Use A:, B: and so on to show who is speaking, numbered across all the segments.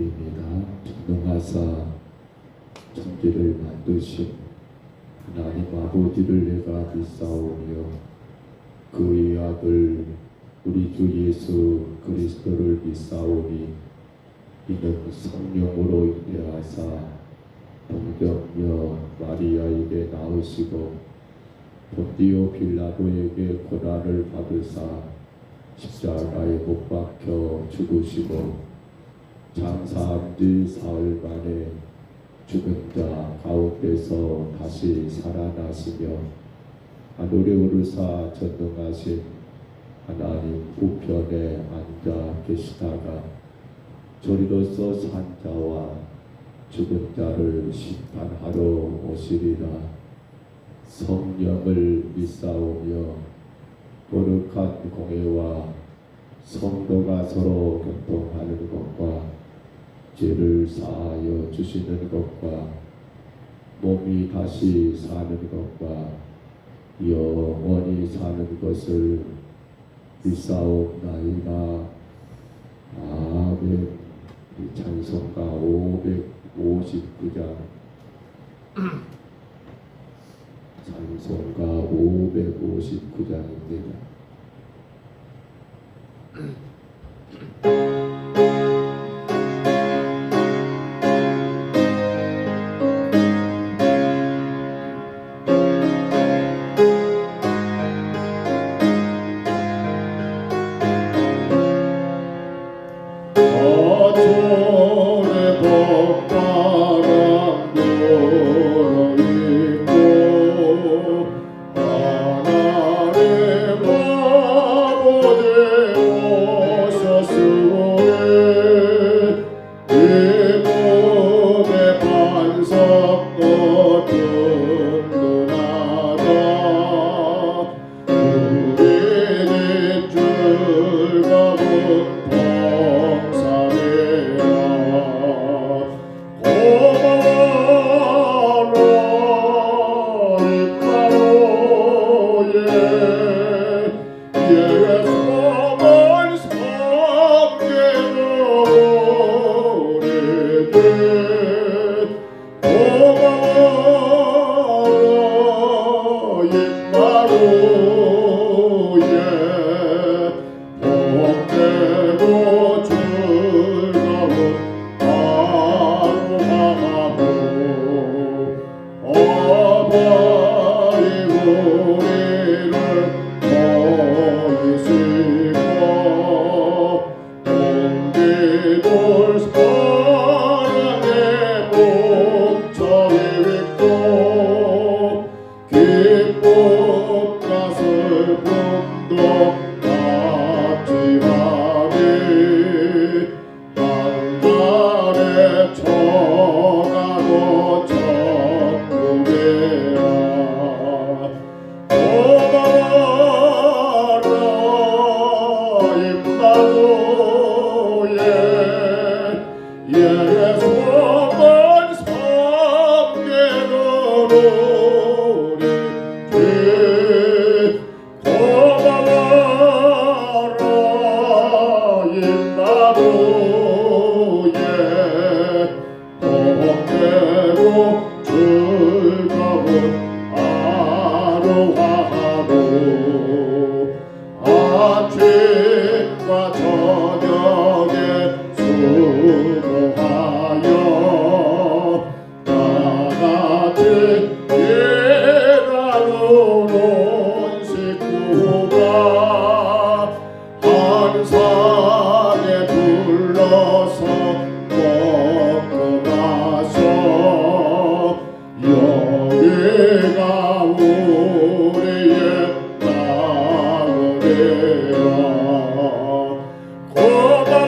A: 드립니다. 전능하사 천지를 만드신 하나님 아버지를 내가 믿사오며 그의 아들 우리 주 예수 그리스도를 믿사오니 이는 성령으로 인하사 동정녀 마리아에게 낳으시고 본디오 빌라도에게 고난을 받으사 십자가에 못 박혀 죽으시고 장사한 지 사흘 만에 죽은 자 가운데서 다시 살아나시며 하늘에 오르사 전능하신 하나님 우편에 앉아 계시다가 저리로서 산 자와 죽은 자를 심판하러 오시리라. 성령을 믿사오며 거룩한 공회와 성도가 서로 교통하는 것과 죄를 사하여 주시는 것과 몸이 다시 사는 것과 영원히 사는 것을 믿사옵나이다. 아멘. 찬송가 559장 찬송가 559장입니다.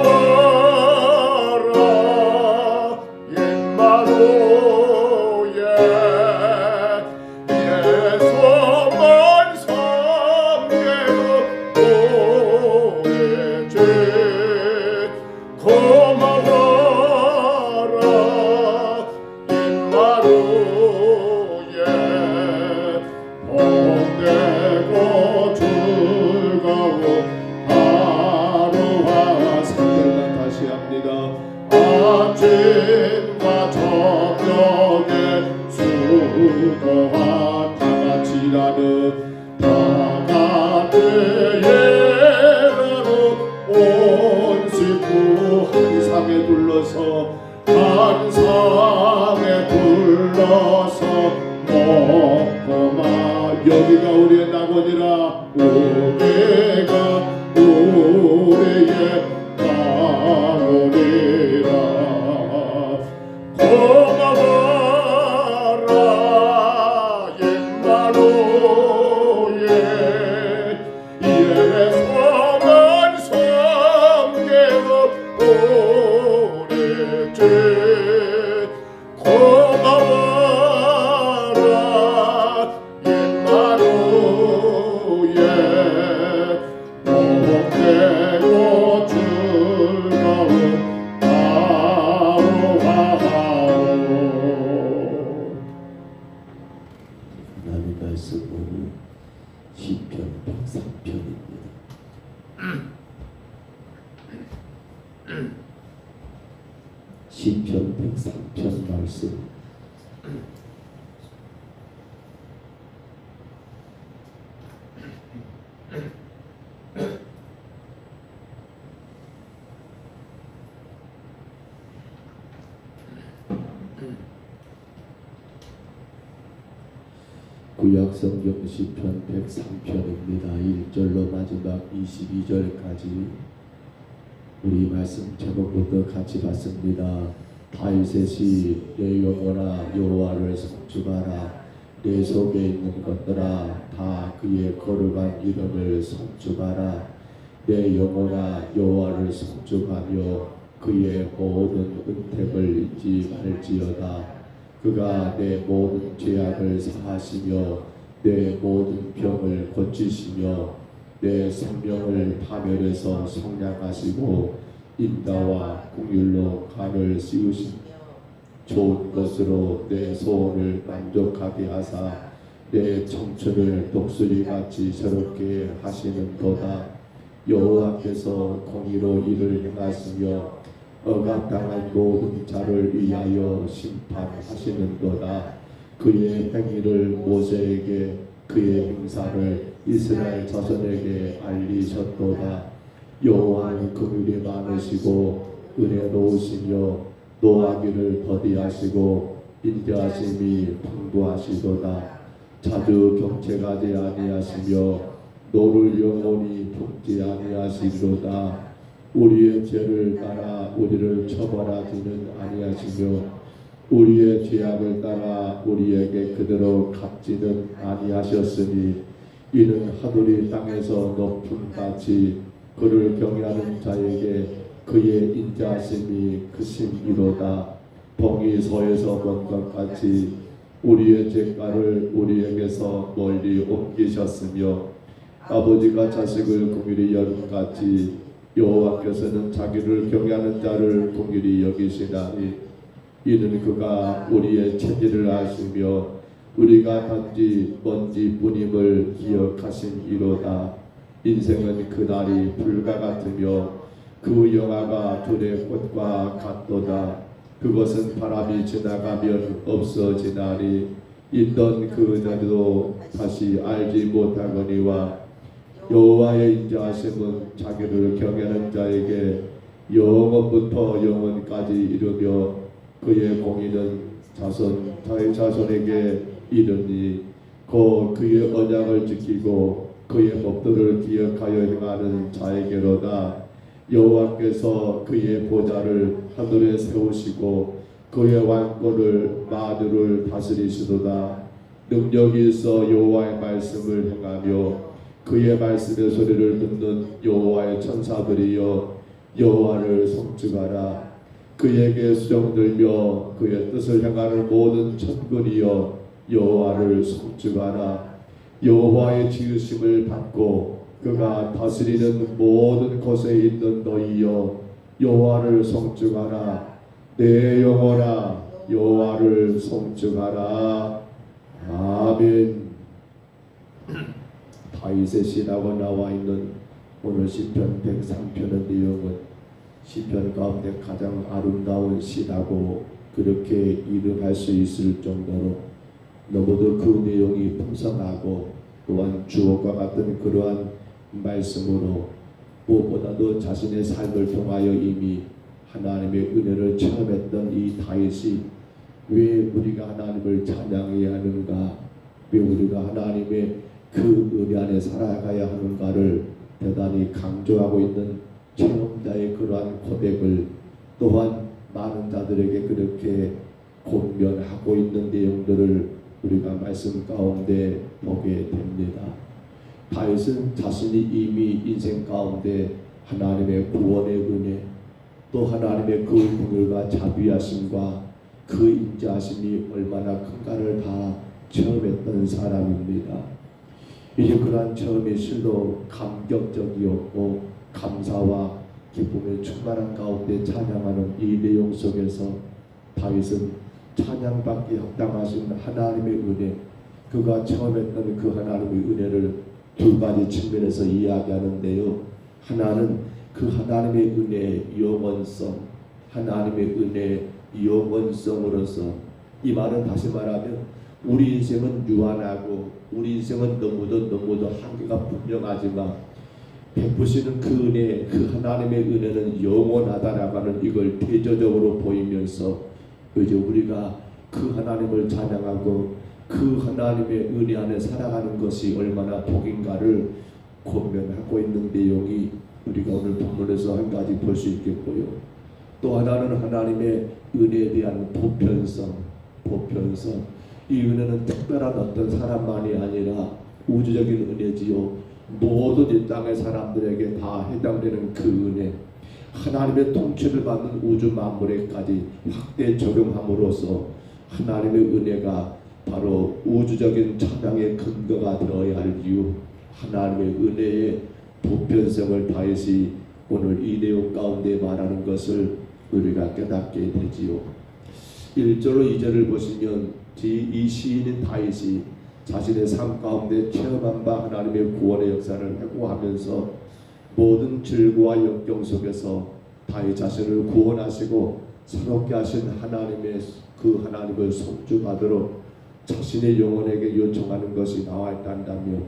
B: 고마워라
A: 아침과 저녁에 수고와 다같이 나는 다같이예라로 온 식구 한 상에 둘러서 한 상에 둘러서 먹고마 여기가 우리의 낙원이라 여기가 우리의 낙원이라 고마워라 옛마루에 예성한 성계로 오래지 고마워라 옛마루에 복되고 즐거운 하루하루 하나님 말씀은 시편 103편입니다. 시편 103편 말씀 구약성경 시편 103편입니다. 1절로 마지막 22절까지 우리 말씀 제목부터 같이 봤습니다. 다윗의 내 영혼아 여호와를 송축하라. 내 속에 있는 것들아 다 그의 거룩한 이름을 송축하라. 내 영혼아 여호와를 송축하며 그의 모든 은택을 잊지 말지어다. 그가 내 모든 죄악을 사하시며 내 모든 병을 고치시며 내 생명을 파멸해서 성량하시고 인자와 긍휼로 간을 씌우시며 좋은 것으로 내 소원을 만족하게 하사 내 청춘을 독수리같이 새롭게 하시는도다. 여호와께서 공의로 이를 행하시며 억압당한 모든 자를 위하여 심판하시는도다. 그의 행위를 모세에게 그의 행사를 이스라엘 자손에게 알리셨도다. 여호와는 긍휼이 많으시고 은혜로우시며 노하기를 더디하시고 인자하심이 풍부하시도다. 자주 경책하지 아니하시며 노를 영원히 품지 아니하시리로다. 우리의 죄를 따라 우리를 처벌하지는 아니하시며 우리의 죄악을 따라 우리에게 그대로 갚지는 아니하셨으니 이는 하늘이 땅에서 높음같이 그를 경외하는 자에게 그의 인자하심이 크심이로다. 봉이 서에서 먼 것 같이 우리의 죄가를 우리에게서 멀리 옮기셨으며 아버지가 자식을 긍휼히 여름같이 여호와께서는 자기를 경외하는 자를 긍휼히 여기시나니 이는 그가 우리의 체질을 아시며 우리가 단지 먼지뿐임을 기억하심이로다. 인생은 그날이 불과 같으며 그 영화가 둘의 꽃과 같도다. 그것은 바람이 지나가면 없어지나니 있던 그날도 다시 알지 못하거니와 여호와의 인자하심은 자기를 경외하는 자에게 영원부터 영원까지 이르며 그의 공의는 자의 자손에게 이르니 곧 그의 언약을 지키고 그의 법도를 기억하여 행하는 자에게로다. 여호와께서 그의 보좌를 하늘에 세우시고 그의 왕권을 만유를 다스리시도다. 능력이 있어 여호와의 말씀을 행하며 그의 말씀의 소리를 듣는 여호와의 천사들이여 여호와를 송축하라. 그에게 수종들며 그의 뜻을 행하는 모든 천군이여 여호와를 송축하라. 여호와의 지으심을 받고 그가 다스리는 모든 곳에 있는 너희여 여호와를 송축하라. 내 영혼아 여호와를 송축하라. 아멘. 다윗의 시라고 나와 있는 오늘 시편 103편의 내용은 시편 가운데 가장 아름다운 시라고 그렇게 이름할 수 있을 정도로 너무도 그 내용이 풍성하고 또한 주옥과 같은 그러한 말씀으로 무엇보다도 자신의 삶을 통하여 이미 하나님의 은혜를 체험했던 이 다윗이 왜 우리가 하나님을 찬양해야 하는가, 왜 우리가 하나님의 그 은혜 안에 살아가야 하는가를 대단히 강조하고 있는 체험자의 그러한 고백을 또한 많은 자들에게 그렇게 권면하고 있는 내용들을 우리가 말씀 가운데 보게 됩니다. 다윗은 자신이 이미 인생 가운데 하나님의 구원의 은혜, 또 하나님의 그 긍휼과 자비하심과 그 인자하심이 얼마나 큰가를 다 체험했던 사람입니다. 이제 그러한 체험이 실로 감격적이었고 감사와 기쁨에 충만한 가운데 찬양하는 이 내용 속에서 다윗은 찬양받기 합당하신 하나님의 은혜, 그가 체험했던 그 하나님의 은혜를 두 가지 측면에서 이야기하는데요. 하나는 그 하나님의 은혜의 영원성, 하나님의 은혜의 영원성으로서, 이 말은 다시 말하면 우리 인생은 유한하고 우리 인생은 너무도 한계가 분명하지만 베푸시는 그 은혜, 그 하나님의 은혜는 영원하다라고 하는 이걸 대조적으로 보이면서 이제 우리가 그 하나님을 찬양하고 그 하나님의 은혜 안에 살아가는 것이 얼마나 복인가를 권면하고 있는 내용이 우리가 오늘 본문에서 한 가지 볼 수 있겠고요. 또 하나는 하나님의 은혜에 대한 보편성. 이 은혜는 특별한 어떤 사람만이 아니라 우주적인 은혜지요. 모든 이 땅의 사람들에게 다 해당되는 그 은혜, 하나님의 통치를 받는 우주 만물에까지 확대 적용함으로써 하나님의 은혜가 바로 우주적인 찬양의 근거가 되어야 할 이유, 하나님의 은혜의 보편성을 다윗이 오늘 이 내용 가운데 말하는 것을 우리가 깨닫게 되지요. 1절로 2절을 보시면 이 시인인 다윗이 자신의 삶 가운데 체험한 바 하나님의 구원의 역사를 회고하면서 모든 질고와 역경 속에서 다윗 자신을 구원하시고 새롭게 하신 하나님의 그 하나님을 속죄하도록 자신의 영혼에게 요청하는 것이 나와 있단다며,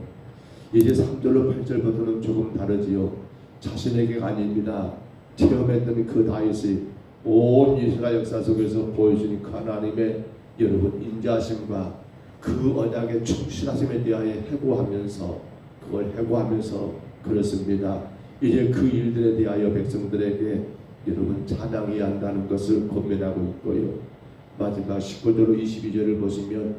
A: 이제 3절로 8절부터는 조금 다르지요. 자신에게가 아닙니다. 체험했던 그 다윗이 온 이스라엘 역사 속에서 보여주는 그 하나님의 여러분 인자하심과 그 언약의 충실하심에 대하여 회고하면서 그렇습니다. 이제 그 일들에 대하여 백성들에게 여러분 찬양해야 한다는 것을 권면하고 있고요. 마지막 19절로 22절을 보시면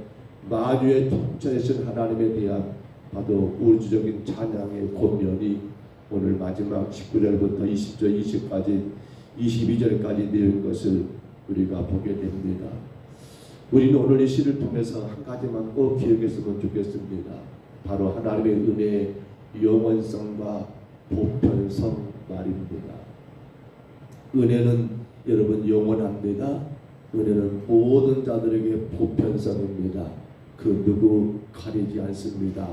A: 만유의 통치하신 하나님에 대한 바로 우주적인 찬양의 권면이 오늘 마지막 19절부터 20절, 20까지 22절까지 내은 것을 우리가 보게 됩니다. 우리는 오늘 이 시를 통해서 한 가지만 꼭 기억했으면 좋겠습니다. 바로 하나님의 은혜의 영원성과 보편성 말입니다. 은혜는 여러분 영원합니다. 은혜는 모든 자들에게 보편성입니다. 그 누구 가리지 않습니다.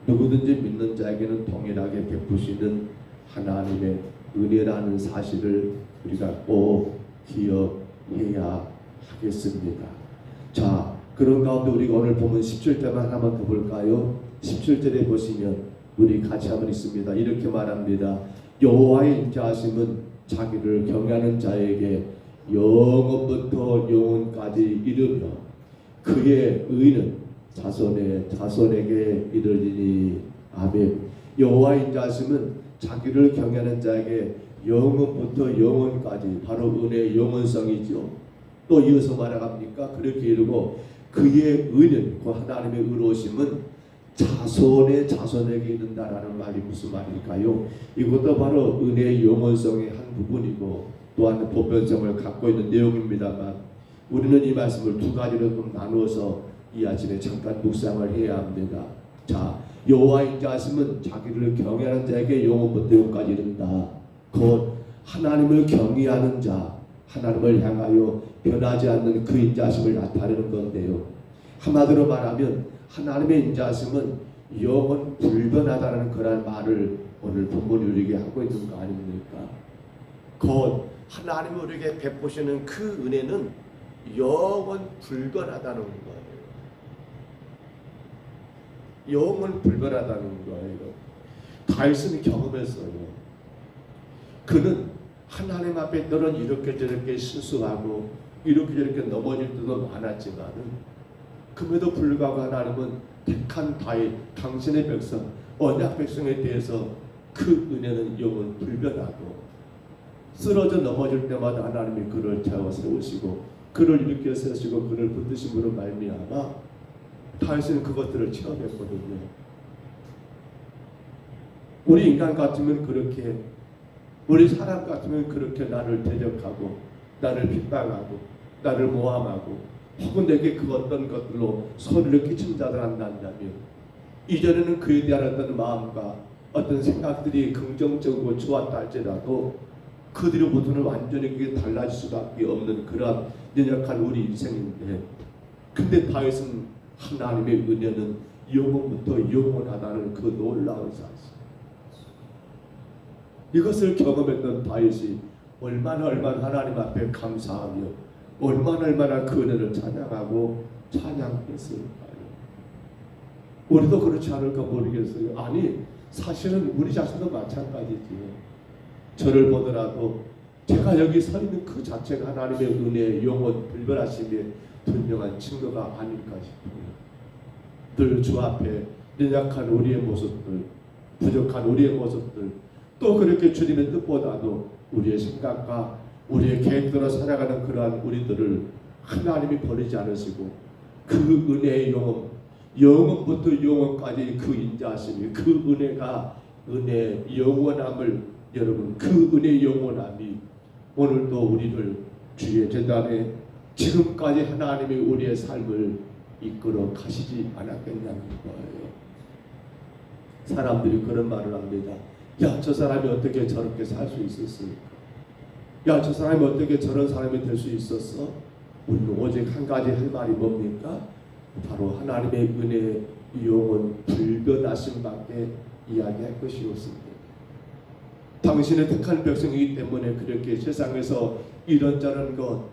A: 누구든지 믿는 자에게는 동일하게 베푸시는 하나님의 은혜라는 사실을 우리가 꼭 기억해야 하겠습니다. 자, 그런 가운데 우리가 오늘 보면 17절만 하나만 더 볼까요? 17절에 보시면 우리 같이 한번 있습니다. 이렇게 말합니다. 여호와의 인자하심은 자기를 경외하는 자에게 영원부터 영원까지 이르며 그의 의는 자손에게 이르리니. 아멘. 여호와의 인자하심은 자기를 경외하는 자에게 영원부터 영원까지, 바로 은혜의 영원성이죠. 또 이어서 말합니까? 그렇게 이르고 그의 의는, 그 하나님의 의로우심은 자손에게 이른다라는 말이 무슨 말일까요? 이것도 바로 은혜의 영원성의 한 부분이고 또한 보편성을 갖고 있는 내용입니다만, 우리는 이 말씀을 두 가지로 좀 나누어서 이 아침에 잠깐 묵상을 해야 합니다. 자, 여호와의 인자하심은 자기를 경외하는 자에게 영원부터 영원까지 이른다. 곧 하나님을 경외하는 자, 하나님을 향하여 변하지 않는 그 인자하심을 나타내는 건데요. 한마디로 말하면 하나님의 인자하심은 영원 불변하다는 그런 말을 오늘 본문이 우리에게 하고 있는 거 아닙니까? 곧
B: 하나님이 우리에게 베푸시는 그 은혜는 영원 불변하다는 거예요. 영원 불변하다는 거예요. 다윗은 경험했어요. 그는 하나님 앞에 때론 이렇게 저렇게 실수하고 이렇게 저렇게 넘어질 때도 많았지만은 그럼에도 불구하고 하나님은 택한 다윗 당신의 백성 언약 백성에 대해서 그 은혜는 영원 불변하고 쓰러져 넘어질 때마다 하나님이 그를 세워 세우시고 그를 일으켜 세우시고 그를 붙드심으로 말미암아 다윗은 그것들을 체험했거든요. 우리 인간 같으면 그렇게, 우리 사람 같으면 그렇게 나를 대적하고 나를 핍박하고 나를 모함하고 혹은 내게 그 어떤 것들로 소리를 끼친 자들 한다면 이전에는 그에 대한 어떤 마음과 어떤 생각들이 긍정적이고 좋았다 할지라도 그들로부터는 완전히 그게 달라질 수밖에 없는 그러한 연약한 우리 인생인데, 근데 다윗은 하나님의 은혜는 영원부터 영원하다는 그 놀라운 사실, 이것을 경험했던 다윗이 얼마나 하나님 앞에 감사하며 얼마나 그 은혜를 찬양하고 찬양했을까요? 우리도 그렇지 않을까 모르겠어요. 아니, 사실은 우리 자신도 마찬가지지요. 저를 보더라도 제가 여기 서 있는 그 자체가 하나님의 은혜의 영원 불변하심의 분명한 증거가 아닐까 싶어요. 늘 주 앞에 연약한 우리의 모습들, 부족한 우리의 모습들, 또 그렇게 주님의 뜻보다도 우리의 생각과 우리의 계획대로 살아가는 그러한 우리들을 하나님이 버리지 않으시고 그 은혜의 영원부터 영원까지 그 인자하심이, 그 은혜가 은혜의 영원함을, 여러분 그 은혜의 영원함이 오늘도 우리를 주의 제단에 지금까지 하나님이 우리의 삶을 이끌어 가시지 않았겠냐는 거예요. 사람들이 그런 말을 합니다. 야, 저 사람이 어떻게 저렇게 살 수 있었을까? 야, 저 사람이 어떻게 저런 사람이 될 수 있었어? 우리는 오직 한 가지 할 말이 뭡니까? 바로 하나님의 은혜의 영원 불변하심밖에 이야기할 것이 없습니다. 당신의 택한 백성이기 때문에 그렇게 세상에서 이런저런 것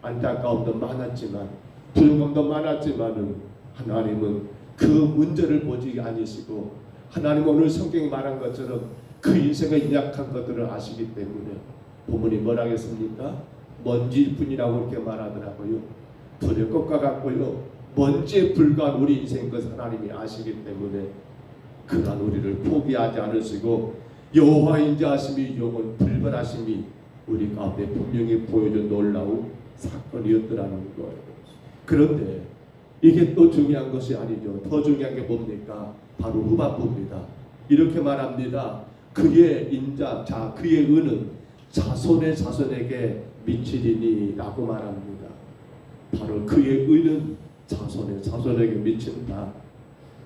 B: 안타까움도 많았지만 불금도 많았지만은 하나님은 그 문제를 보지 않으시고, 하나님은 오늘 성경이 말한 것처럼 그 인생의 약한 것들을 아시기 때문에 본문이 뭐라 하겠습니까? 먼지일 뿐이라고 이렇게 말하더라고요. 불의 것과 같고요, 먼지에 불과한 우리 인생인 것을 하나님이 아시기 때문에 그러한 우리를 포기하지 않으시고 여호와의 인자하심이 영원 불변하심이 우리 가운데 분명히 보여준 놀라운 사건이었더라는 거예요. 그런데 이게 또 중요한 것이 아니죠. 더 중요한 게 뭡니까? 바로 후반부입니다. 이렇게 말합니다. 그의 인자, 그의 은은 자손의 자손에게 미치리니 라고 말합니다. 바로 그의 은은 자손의 자손에게 미친다.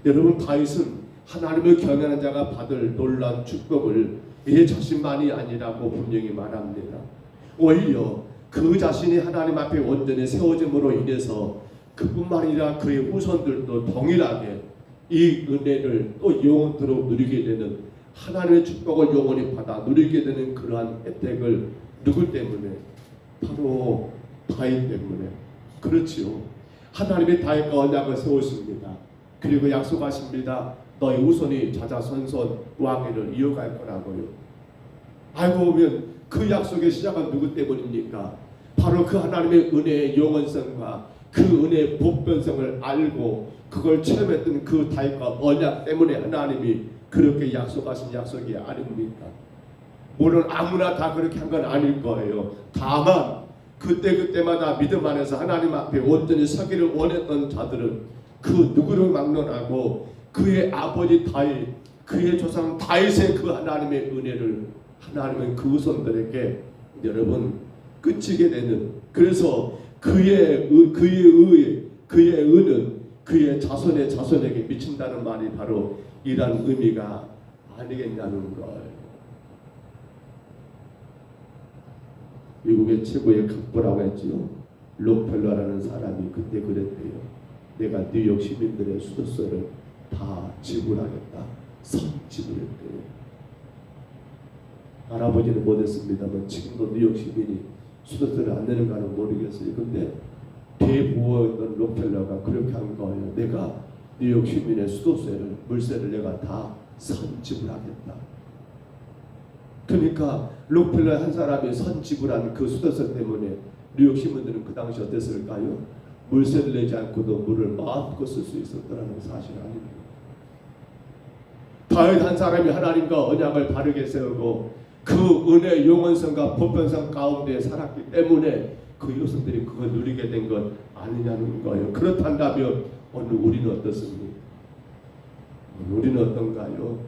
B: 여러분, 다윗은 하나님을 경외하는 자가 받을 놀라운 축복을 이 자신만이 아니라고 분명히 말합니다. 오히려 그 자신이 하나님 앞에 온전히 세워짐으로 인해서 그뿐만 아니라 그의 후손들도 동일하게 이 은혜를 또 영원토록 누리게 되는, 하나님의 축복을 영원히 받아 누리게 되는 그러한 혜택을 누구 때문에? 바로 다윗 때문에. 그렇지요. 하나님의 다윗과 언약을 세우십니다. 그리고 약속하십니다. 너희 후손이 자자손손 왕위를 이어갈 거라고요. 알고 보면 그 약속의 시작은 누구 때문입니까? 바로 그 하나님의 은혜의 영원성과 그 은혜의 보편성을 알고 그걸 체험했던 그 다윗과 언약 때문에 하나님이 그렇게 약속하신 약속이 아닙니까? 물론 아무나 다 그렇게 한 건 아닐 거예요. 다만 그때마다 믿음 안에서 하나님 앞에 온전히 서기를 원했던 자들은 그 누구를 막론하고 그의 아버지 다윗, 그의 조상 다윗의 그 하나님의 은혜를 하나님은 그 후손들에게 여러분 끝이게 되는, 그래서 그의 은은 그의 자손의 자손에게 미친다는 말이 바로 이러한 의미가 아니겠냐는 거예요. 미국의 최고의 각부라고 했지요. 록펠러라는 사람이 그때 그랬대요. 내가 뉴욕 시민들의 수도세를 다 지불하겠다. 선 지불했대요. 알아보지는 못했습니다만 지금도 뉴욕 시민이 수도세를 안 내는가는 모르겠어요. 근데 대부호였던 록펠러가 그렇게 한 거예요. 내가 뉴욕 시민의 수도세를, 물세를 내가 다 선지불하겠다. 그러니까 록펠러 한 사람이 선지불한 그 수도세 때문에 뉴욕 시민들은 그 당시 어땠을까요? 물세를 내지 않고도 물을 마음껏 쓸 수 있었다는 사실 아닙니까? 다윗 한 사람이 하나님과 언약을 바르게 세우고 그 은혜의 영원성과 보편성 가운데 살았기 때문에 그 여성들이 그걸 누리게 된 것 아니냐는 거예요. 그렇다면 오늘 우리는 어떻습니까? 우리는 어떤가요?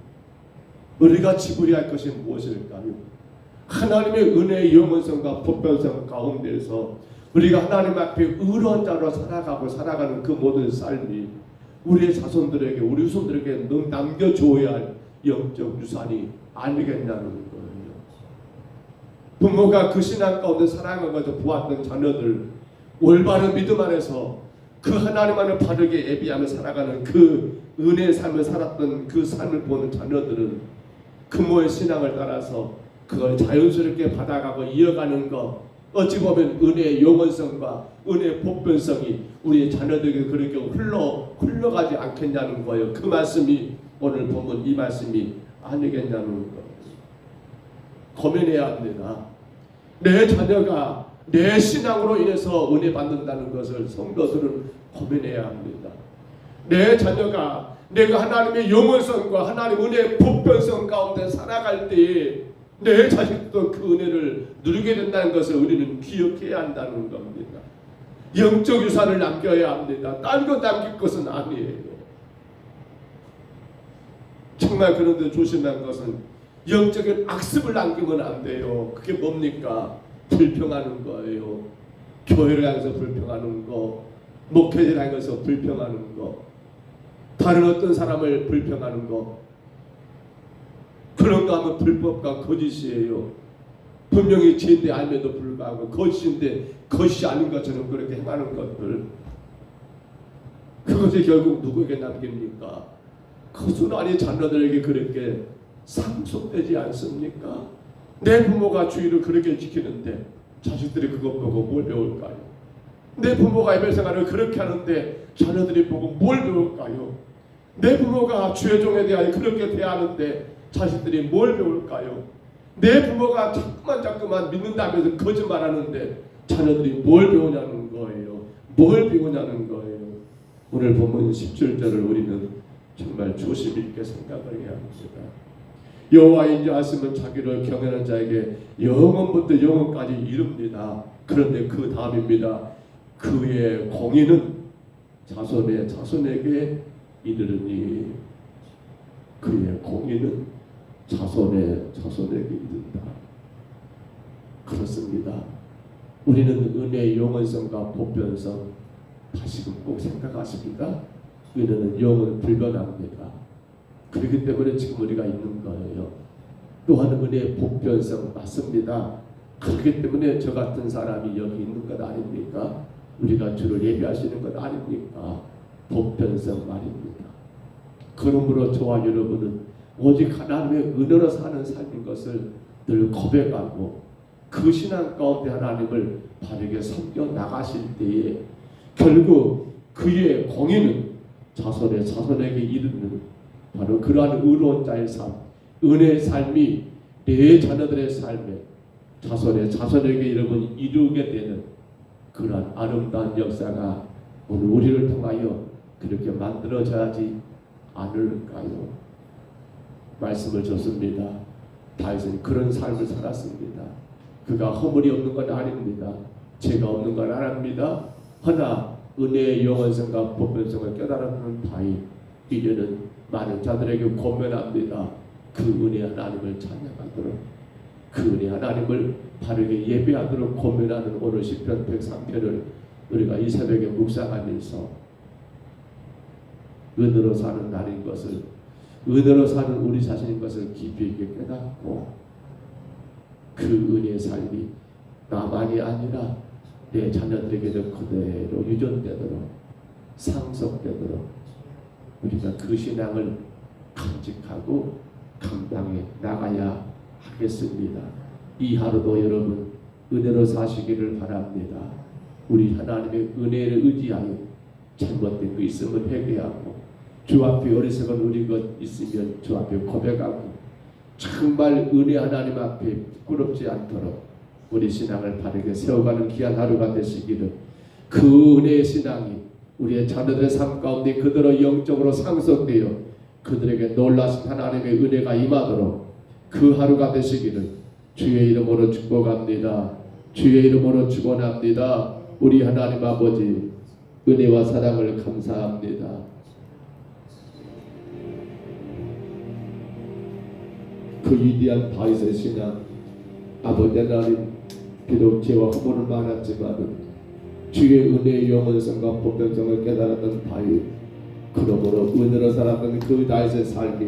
B: 우리가 지불해야 할 것이 무엇일까요? 하나님의 은혜의 영원성과 보편성 가운데서 우리가 하나님 앞에 의로운 자로 살아가는 그 모든 삶이 우리의 자손들에게, 우리 후손들에게 남겨줘야 할 영적 유산이 아니겠냐는 거예요. 부모가 그 신앙 가운데 살아가면서 보았던 자녀들, 올바른 믿음 안에서 그 하나님 안을 바르게 예비하며 살아가는 그 은혜의 삶을 살았던 그 삶을 보는 자녀들은 부모의 신앙을 따라서 그걸 자연스럽게 받아가고 이어가는 것, 어찌 보면 은혜의 영원성과 은혜의 보편성이 우리의 자녀들에게 그렇게 흘러가지 않겠냐는 거예요. 그 말씀이 오늘 본문 이 말씀이 아니겠냐는 거예요. 고민해야 합니다. 내 자녀가 내 신앙으로 인해서 은혜 받는다는 것을 성도들은 고민해야 합니다. 내 자녀가 내가 하나님의 영원성과 하나님 은혜의 보편성 가운데 살아갈 때에 내 자식도 그 은혜를 누리게 된다는 것을 우리는 기억해야 한다는 겁니다. 영적 유산을 남겨야 합니다. 딴 것 남길 것은 아니에요. 정말 그런데 조심한 것은 영적인 악습을 남기면 안 돼요. 그게 뭡니까? 불평하는 거예요. 교회를 향해서 불평하는 거, 목회자를 향해서 불평하는 거, 다른 어떤 사람을 불평하는 거, 그런 거 하면 불법과 거짓이에요. 분명히 죄인데 알면도 불구하고 거짓인데 거짓이 아닌 것처럼 그렇게 행하는 것들, 그것이 결국 누구에게 남깁니까? 그 순환이 자녀들에게 그렇게 상속되지 않습니까? 내 부모가 주의를 그렇게 지키는데 자식들이 그것 보고 뭘 배울까요? 내 부모가 예배 생활을 그렇게 하는데 자녀들이 보고 뭘 배울까요? 내 부모가 주의 종에 대하여 그렇게 대하는데 자식들이 뭘 배울까요? 내 부모가 자꾸만 믿는다면서 거짓말하는데 자녀들이 뭘 배우냐는 거예요. 뭘 배우냐는 거예요. 오늘 본문 17절을 우리는 정말 조심 있게 생각을 해야 합니다. 여호와 인자하시면 자기를 경외하는 자에게 영원부터 영원까지 이릅니다. 그런데 그 다음입니다. 그의 공의는 자손에게 이르르니, 그의 공의는 자손에게 이른다. 그렇습니다. 우리는 은혜의 영원성과 보편성 다시금 꼭 생각하십니다. 은혜는 영원 불변합니다. 그렇기 때문에 지금 우리가 있는 거예요. 또한 은혜의 보편성 맞습니다. 그렇기 때문에 저 같은 사람이 여기 있는 것 아닙니까? 우리가 주를 예배하시는 것 아닙니까? 보편성 말입니다. 그러므로 저와 여러분은 오직 하나님의 은혜로 사는 삶인 것을 늘 고백하고 그 신앙 가운데 하나님을 바르게 섬겨 나가실 때에 결국 그의 공의는 자손에게 이르는 바로 그러한 의로운 자의 삶, 은혜의 삶이 내 자녀들의 삶에 자손에게 이루게 되는 그러한 아름다운 역사가 오늘 우리를 통하여 그렇게 만들어져야지 않을까요? 말씀을 줬습니다. 다윗은 그런 삶을 살았습니다. 그가 허물이 없는 건 아닙니다. 죄가 없는 건 아닙니다. 허나 은혜의 영원성과 보편성을 깨달았던 다윗, 이제는 많은 자들에게 권면합니다. 그 은혜 하나님을 찬양하도록, 그 은혜 하나님을 바르게 예배하도록 권면하는 오늘 시편 103편을 우리가 이 새벽에 묵상하면서 은혜로 사는 날인 것을, 은혜로 사는 우리 자신인 것을 깊이 있게 깨닫고 그 은혜의 삶이 나만이 아니라 내 자녀들에게도 그대로 유전되도록, 상속되도록 우리가 그 신앙을 간직하고 감당해 나가야 하겠습니다. 이 하루도 여러분 은혜로 사시기를 바랍니다. 우리 하나님의 은혜를 의지하여 잘못된 거 있으면 회개하고 주 앞에 어리석은 우리 것 있으면 주 앞에 고백하고 정말 은혜 하나님 앞에 부끄럽지 않도록 우리 신앙을 바르게 세워가는 귀한 하루가 되시기를, 그 은혜의 신앙이 우리의 자녀들의 삶 가운데 그대로 영적으로 상속되어 그들에게 놀라신 하나님의 은혜가 임하도록 그 하루가 되시기를 주의 이름으로 축복합니다. 주의 이름으로 축원합니다. 우리 하나님 아버지 은혜와 사랑을 감사합니다.
A: 그 위대한 다윗의 신앙, 아버지 하나님, 비록 죄와 허물은 많았지만 주의 은혜의 영원성과 보편성을 깨달았던 다윗, 그러므로 은혜로 살았던 그 다윗의 삶이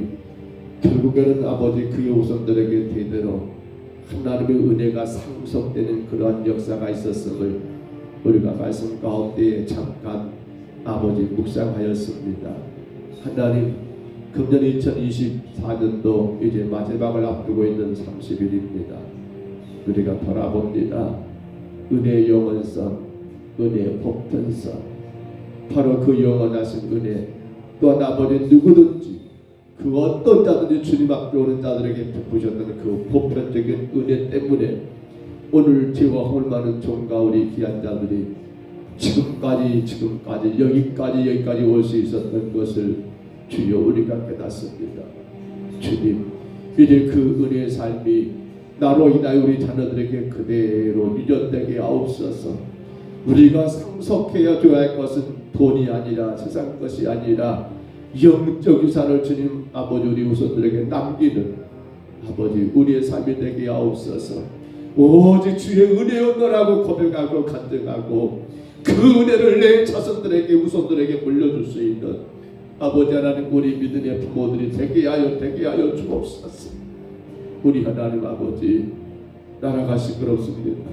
A: 결국에는 아버지 그의 후손들에게 대대로 하나님의 은혜가 상속되는 그러한 역사가 있었음을 우리가 말씀 가운데 잠깐 아버지 묵상하였습니다. 하나님, 금년 2024년도 이제 마지막을 앞두고 있는 30일입니다. 우리가 돌아봅니다. 은혜의 영원성, 은혜의 보편성, 바로 그 영원하신 은혜, 또한 아버지 누구든지 그 어떤 자든지 주님 앞에 오는 자들에게 베푸셨던 그 보편적인 은혜 때문에 오늘 죄와 허물 많은 종과 우리 귀한 자들이 지금까지 여기까지 올 수 있었던 것을 주여 우리가 깨닫습니다. 주님, 이제 그 은혜의 삶이 나로 인하여 우리 자녀들에게 그대로 유전되게 하옵소서. 우리가 상속해야 줘야 할 것은 돈이 아니라 세상 것이 아니라 영적 유산을 주님 아버지 우리 후손들에게 남기는 아버지 우리의 삶이 되게 하옵소서. 오직 주의 은혜였노라고 고백하고 간증하고 그 은혜를 내 자손들에게 후손들에게 물려줄 수 있는 아버지 하나님, 우리 믿음의 부모들이 되게 하여 주옵소서. 우리 하나님 아버지, 나라가 시끄럽습니다.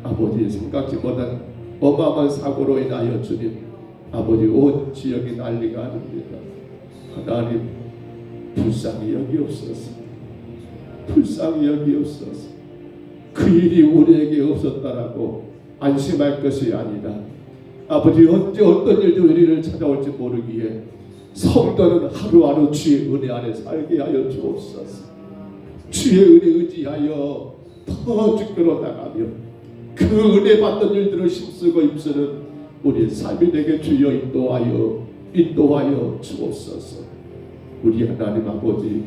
A: 아버지, 생각지 못한 어마어마한 사고로 인하여 주님 아버지 온 지역이 난리가 아닙니다. 하나님, 불쌍히 여기옵소서. 불쌍히 여기옵소서. 그 일이 우리에게 없었다라고 안심할 것이 아니라 아버지, 언제 어떤 일도 우리를 찾아올지 모르기에 성도는 하루하루 주의 은혜 안에 살게 하여 주옵소서. 주의 은혜 의지하여 더 주께로 나가며 그 은혜 받는 일들을 힘쓰고 입쓰는 우리의 삶이 되게 주여 인도하여 주옵소서. 우리 하나님 아버지,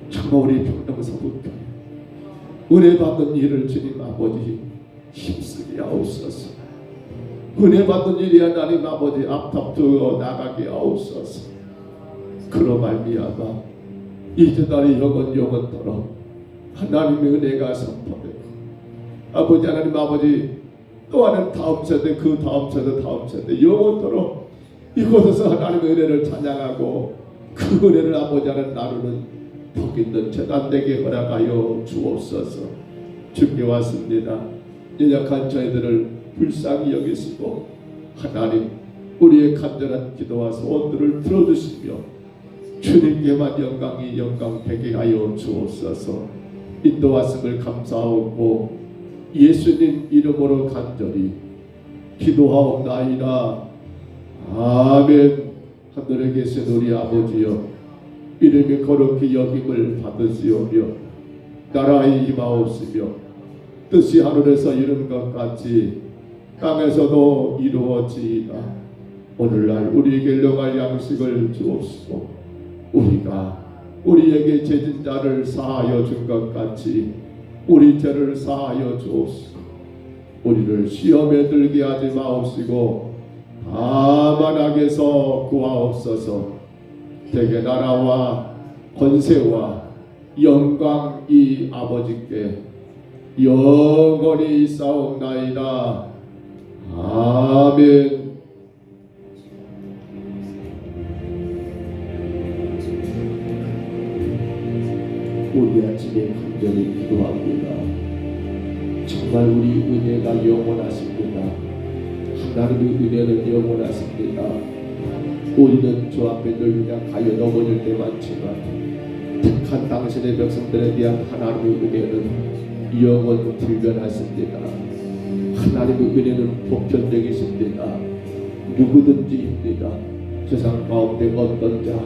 A: 정말 우리 평등서부터 은혜 받는 일을 주님 아버지 힘쓰게 하옵소서. 은혜 받는 일이 하나님 아버지 앞다투어 나가게 하옵소서. 그로 말미암아 이제날이 영원토록 하나님의 은혜가 선포되고 아버지 하나님 아버지 또한 다음 세대 그 다음 세대 영원토록 이곳에서 하나님의 은혜를 찬양하고 그 은혜를 아버지 하나님 나누는 복 있는 재단되게 허락하여 주옵소서. 주께 왔습니다. 연약한 저희들을 불쌍히 여기시고 하나님, 우리의 간절한 기도와 소원들을 들어주시며 주님께만 영광 되게 하여 주옵소서. 인도하심을 감사하고 예수님 이름으로 간절히 기도하옵나이다. 아멘. 하늘에 계신 우리 아버지여, 이름이 거룩히 여김을 받으시오며 나라의 임하옵시며 뜻이 하늘에서 이룬 것 같이 땅에서도 이루어지이다. 오늘날 우리에게 일용할 양식을 주옵시고 우리가 우리에게 죄진 자를 사하여 준 것 같이 우리 죄를 사하여 주옵시고 우리를 시험에 들게 하지 마옵시고 다만 악에서 구하옵소서. 대개 나라와 권세와 영광이 아버지께 영원히 있사옵나이다. 아멘. 우리 아침에 간절히 기도합니다. 정말 우리 은혜가 영원하십니다. 하나님의 은혜는 영원하십니다. 우리는 주 앞에 늘 그냥 가여 넘어질 때 많지만
B: 택한 당신의 백성들에 대한 하나님의 은혜는 영원 불변하십니다. 하나님의 은혜는 보편적이십니다. 누구든지입니다. 세상 가운데 어떤 자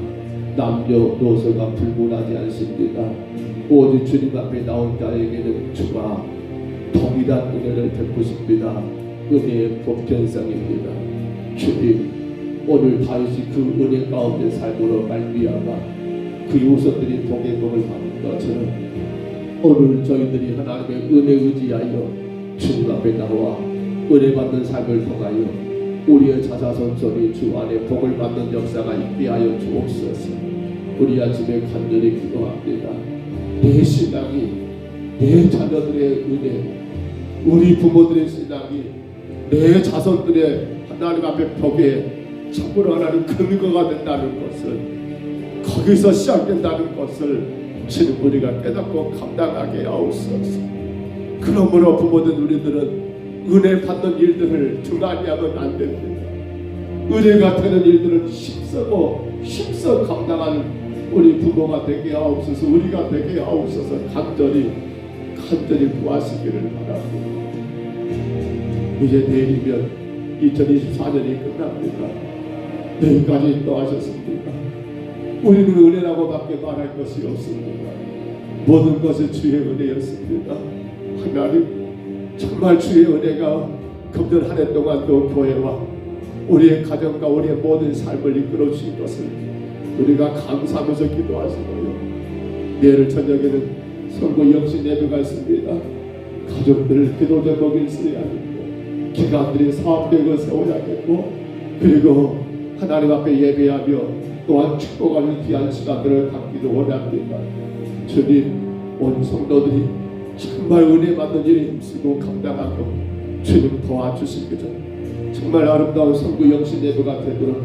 B: 남녀노소가 불문하지 않습니다. 오직 주님 앞에 나온 자에게는 주가 동일한 은혜를 베푸십니다. 은혜의 보편성입니다. 주님, 오늘 다윗이 그 은혜 가운데 삶으로 말미암아 그 후손들이 복의 복을 받는 것처럼 오늘 저희들이 하나님의 은혜 의지하여 주님 앞에 나와 은혜 받는 삶을 통하여 우리의 자자손손이 주 안에 복을 받는 역사가 있게 하여 주옵소서. 우리 아침에 간절히 기도합니다. 내 신앙이, 내 자녀들의 은혜, 우리 부모들의 신앙이 내 자손들의 하나님 앞에 벽에 참으로 하나님 근거가 된다는 것을, 거기서 시작된다는 것을 주님 우리가 깨닫고 감당하게 하옵소서. 그러므로 부모된 우리들은 은혜 받는 일들을 등한히하면 안 됩니다. 은혜가 되는 일들은 힘써 감당하는 우리 부모가 되게 하옵소서. 우리가 되게 하옵소서. 간절히 구하시기를 바랍니다. 이제 내일이면 2024년이 끝납니다. 내일까지 또 하셨습니다. 우리는 은혜라고밖에 말할 것이 없습니다. 모든 것이 주의 은혜였습니다. 하나님, 정말 주의 은혜가 금년 한 해 동안도 교회와 우리의 가정과 우리의 모든 삶을 이끌어 주신 것을 우리가 감사하면서 기도하시고요. 내일 저녁에는 선거 영신 예배가 있습니다. 가족들 기도 제목을 써야겠고, 기관들이 사업 계획을 세워야겠고, 그리고 하나님 앞에 예배하며 또한 축복하는 귀한 시간들을 갖기를 원합니다. 주님, 온 성도들이 정말 은혜 받는 일에 힘쓰고 감당하고 주님 도와주시기를 정말 아름다운 선구 영신 예배가 되도록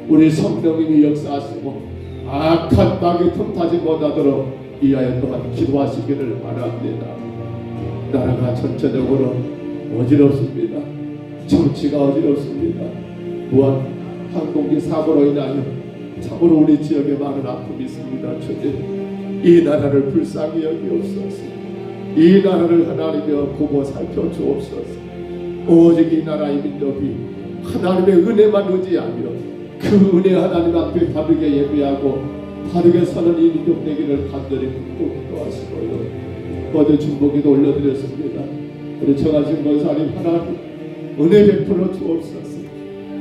B: 우리 성령님이 역사하시고 악한 마귀 틈타지 못하도록 이하여 또한 기도하시기를 바랍니다. 나라가 전체적으로 어지럽습니다. 정치가 어지럽습니다. 또한 항공기 사고로 인하여 참으로 우리 지역에 많은 아픔이 있습니다. 주님, 이 나라를 불쌍히 여기옵소서. 이 나라를 하나님여 보고 살펴주옵소서. 오직 이 나라의 민족이 하나님의 은혜만 의지하며 그 은혜 하나님 앞에 바르게 예배하고 바르게 사는 이 민족 되기를 간절히 기도하시고요. 어제 중보기도 올려드렸습니다. 우리 정하신 권사님 하나님 은혜 베풀어 주옵소서.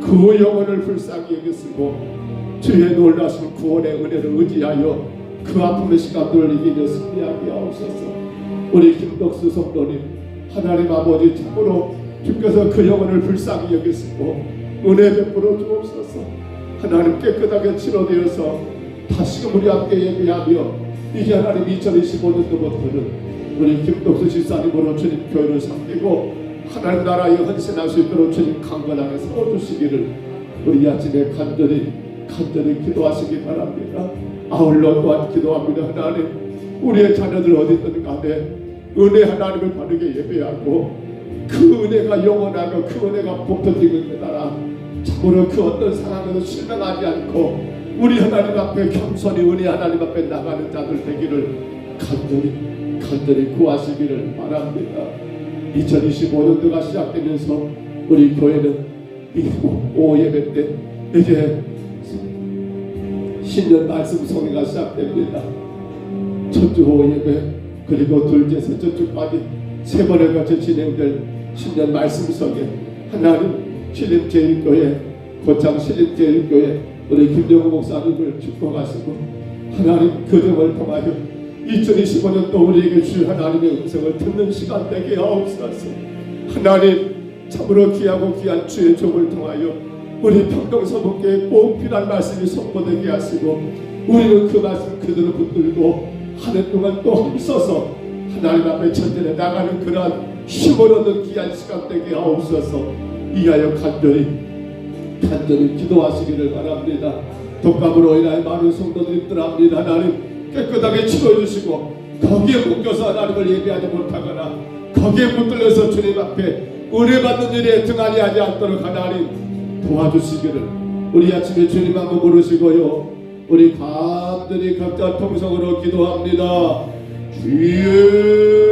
B: 그 영혼을 불쌍히 여기시고 주의 놀라신 구원의 은혜를 의지하여 그 아픔의 시간들을 이기며 승리하게 하옵소서. 우리 김덕수 성도님 하나님 아버지 참으로 주께서 그 영혼을 불쌍히 여기시고 은혜 베풀어 주옵소서. 하나님 깨끗하게 치료되어서 다시금 우리 함께 예배하며 이제 하나님 2025년도부터는 우리 김덕수 집사님으로 주님 교회를 섬기고 하나님 나라에 헌신할 수 있도록 주님 강건하게 세워주시기를 우리 아침에 간절히 기도하시기 바랍니다. 아울러 또한 기도합니다. 하나님, 우리의 자녀들 어디든 간에 은혜 하나님을 바르게 예배하고 그 은혜가 영원하고 그 은혜가 보편적인 깨달아 참으로 그 어떤 상황에도 실망하지 않고 우리 하나님 앞에 겸손히 은혜 하나님 앞에 나가는 자들 되기를 간절히 구하시기를 바랍니다. 2025년도가 시작되면서 우리 교회는 오 예배 때 이제 신년 말씀 성회가 시작됩니다. 첫주 오 예배 그리고 둘째 셋째 주까지 세 번에 걸쳐 진행될 신년 말씀 성회 하나님 신림제일교회 고창 신림제일교회 우리 김정우 목사님을 축복하시고 하나님 그 점을 통하여 2025년도 우리에게 주신 하나님의 음성을 듣는 시간 되게 하옵소서. 하나님 참으로 귀하고 귀한 주의 종을 통하여 우리 평동서북교에 꼭 필요한 말씀이 선포되게 하시고 우리는 그 말씀 그대로 붙들고 한 해 동안 또 힘써서 하나님 앞에 전진해 나가는 그러한 힘을 얻는 귀한 시간 되게 하옵소서. 이하여 간절히 기도하시기를 바랍니다. 독감으로 인하여 많은 성도들이 힘들어합니다. 하나님 깨끗하게 치료해 주시고 거기에 묶여서 하나님을 예배하지 못하거나 거기에 붙들려서 주님 앞에 은혜 받는 일에 등한히 하지 않도록 하나님 도와주시기를 우리 아침에 주님 한번 부르시고요. 우리 간절히 각자 통성으로 기도합니다. 주여